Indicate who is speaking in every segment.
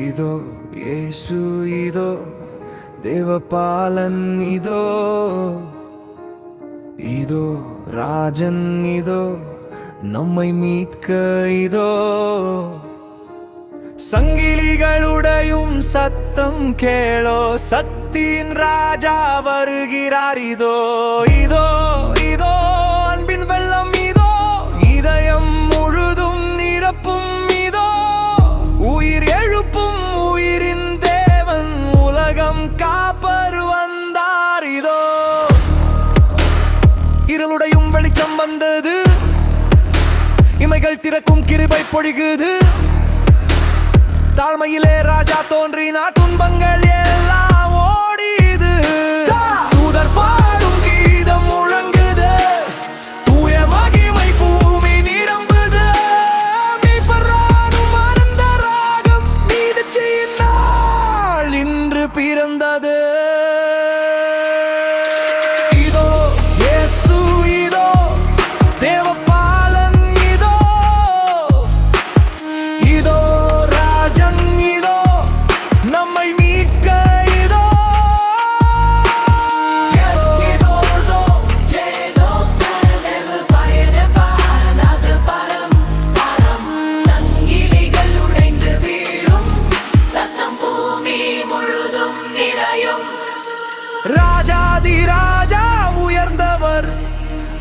Speaker 1: இதோ இயேசு இதோ தேவபாலன் இதோ இதோ ராஜன் இதோ நம்மை மீட்க இதோ சங்கிலிகளுடையும் சத்தம் கேளோ சக்தியின் ராஜா வருகிறார் இதோ இதோ இதோ அன்பின் வெள்ளம் இதோ இதயம் முழுதும் நிரப்பும் இதோ உயிர் எழுப்பும் உயிரின் தேவன் உலகம் காப்பர் வந்தார் இதோ இருளுடையும் வெளிச்சம் வந்தது இமைகள் திறக்கும் கிருபை பொழிகுது தாழ்மையிலே ராஜா தோன்றினார் துன்பங்கள் எல்லாம் ஓடிது தூதர் பாடும் கீதம் முழங்குது தூய மகிமை பூமி நிரம்புது மீட்பராகும் ஆனந்த ராகம் மீட்சியின் நாள் இன்று பிறந்தது இதோ இயேசு இதோ தேவபாலன் இதோ இதோ நம்மை மீட்க இதோ
Speaker 2: சங்கிலிகள் உடைந்து வீழும் சத்தம் பூமி முழுதும் நிறையும்
Speaker 1: ராஜாதி ராஜா உயர்ந்தவர்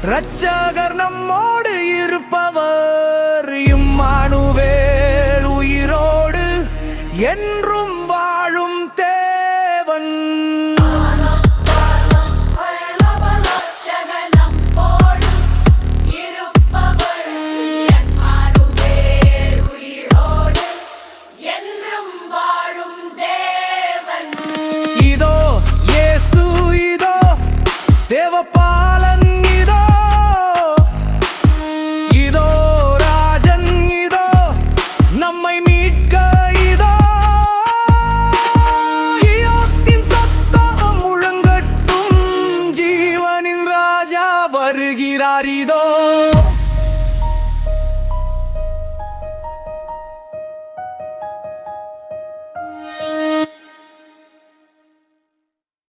Speaker 1: இரட்சகர் நம்மோடு இருப்பவர் இம்மானுவேல் உயிரோடு என்றும் வாழும் தேவன் இதோ இயேசு இதோ தேவபாலன் இதோ இதோ ராஜன் இதோ நம்மை மீட்க இதோ இயேசுவின் சத்தம் முழங்கட்டும் ஜீவனின் ராஜா வருகிறார் இதோ